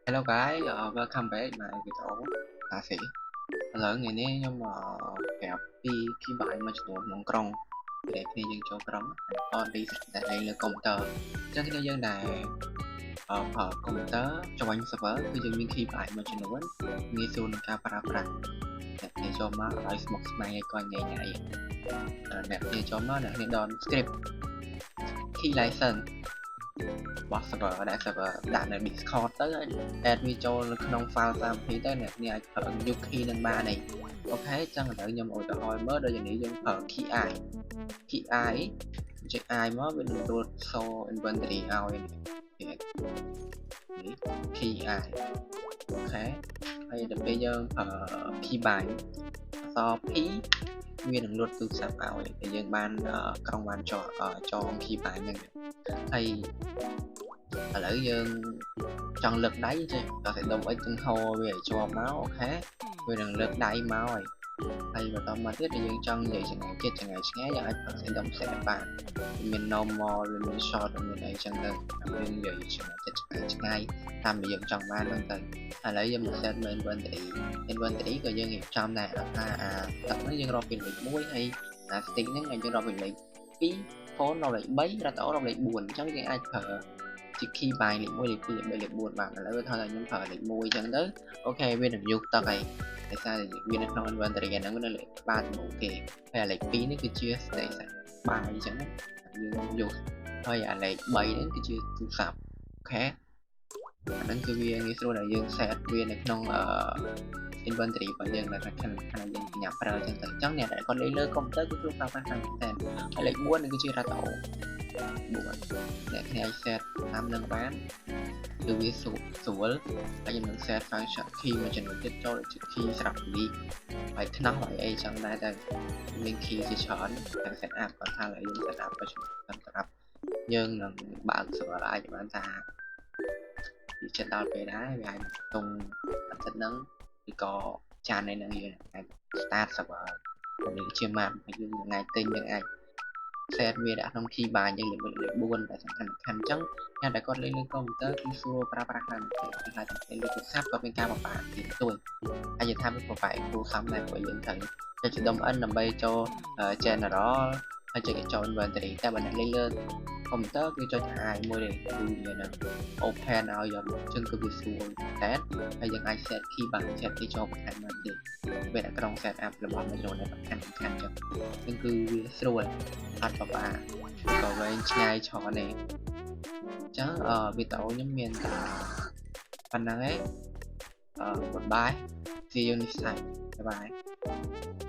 Hello guys, welcome back my video តាស៊ីឥឡូវថ្ងៃនេះខ្ញុំប្រាប់ពីបាយមួយចំនួនក្នុងក្រុងដែលគ្នាយើងចូលក្រុមអត់រីតែលេងលើកុំព្យូទ័រអញ្ចឹងគ្នាយើងដែលប្រើកុំព្យូទ័រ join server គឺយើងមានបាយមួយចំនួនងាយស្រួលក្នុងការប្រើប្រាស់អ្នកគ្នាចូលមកឲ្យស្មុគស្មាញឲ្យគាត់ញ៉ៃអ្នកគ្នាចូលមកអ្នកគ្នា down script key license របស់ server ដែល server ដាក់នៅ Discord ទៅ add វាចូលនៅក្នុង file 30 ទៅអ្នកគ្នាអាចប្រើ new key នឹងបានទេអូខេអញ្ចឹងឥឡូវខ្ញុំឧទាហរណ៍មើលដូចនេះយើងប្រើ key i ចេញ i មកវានឹងរត់ show inventory ឲ្យនេះ key i អូខេហើយដល់ពេលយើងប្រើ key bind អក្សរ p វានឹងលុតទូរស័ព្ទឲ្យតែយើងបានក្រុងបានចង key bind ហ្នឹងហើយឥឡូវយើងចង់លើកដៃចេះដល់តែដុំអិចនឹងហោវាឲ្យជាប់មកអូខេវានឹងលើកដៃមកហើយបន្តមកទៀតយើងចង់និយាយចម្ងាយចិត្តចម្ងាយឆ្ងាយយើងអាចប្រើសេដុំសេបានមាន normal មាន short មានអីចឹងទៅយើងនិយាយចម្ងាយចិត្តឆ្ងាយតាមដែលយើងចង់បានហ្នឹងទៅឥឡូវយើងមក set inventory ក៏យើងរៀបចំដែរថាទឹកហ្នឹងយើងរកពីលេខ1ហើយstick ហ្នឹងយើងរកពីលេខ2 phone រកលេខ3 ratio រកលេខ4អញ្ចឹងយើងអាចប្រើជា key bind លេខ1លេខ2លេខ3លេខ4បានឥឡូវថាខ្ញុំប្រើលេខ1អញ្ចឹងទៅអូខេវានឹងយកទឹកហើយដោយសារវានៅក្នុង inventory ហ្នឹងវានៅលេខក្បាលជាមួយគេហើយលេខ2នេះគឺជា station បាយអញ្ចឹងយើងយកហើយលេខ3នេះគឺជាទូរស័ព្ទអូខេអាហ្នឹងគឺវាងាយស្រួលដែលយើង set វានៅក្នុងinventory របស់យើងដែលខាងយើងបញ្ញាប្រើអញ្ចឹងទៅអញ្ចឹងអ្នកដែលគាត់លេងលើកុំព្យូទ័រគឺខ្លួនប្រើប្រាស់តាមតែហើយលេខ4នេះគឺជា ratio អ្នកគ្នាអាច set តាមនឹងបានគឺវាស្រួលហើយខ្ញុំនឹង set function key មួយចំនួនទៀតចូលជា key ស្រាប់លីហើយថ្នោះហើយអីចឹងដែរតែមាន key ជាច្រើនទាំង set up គាត់ថាឡើយយើង set up ទៅសម្រាប់យើងនឹងបើក server អាចបានថាវាចិត្តដល់ពេលដែរវាអាចតុងអាទិត្យហ្នឹងឬក៏ចាននេះនឹងយើងអាច start server នេះជា map ហើយយើងថ្ងៃទិញយើងអាចset វាដាក់ក្នុង key bind យើងលេខ4តែសំខាន់អញ្ចឹងអ្នកដែលគាត់លេងលើកុំព្យូទ័រគឺស្រួលប្រើប្រាស់តាមតែលេខទូរស័ព្ទក៏មានការបបាក់ទីទួយអាចថាវាបបាក់គួរសមដែរព្រោះយើងត្រូវចុចដុំ N ដើម្បីចូល general ហើយចុចចូល inventory តែបើអ្នកលេងលើកុំព្យូទ័រគឺចុច I មួយទេគឺវានឹង open ឲ្យយកមកជើងគឺវាស្រួលតែហើយយើងអាច set key bind set ទីចូលបន្ថែមមកទៀតពេលតែក្រុង set up របស់មួយចំនួនដែលសំខាន់ចឹងគឺវាស្រួលអត់បបាក់ក៏វែងឆ្ងាយច្រើនទេអញ្ចឹងវីដេអូខ្ញុំមានតែប៉ុណ្ណឹងឯងgoodbye see you next time bye bye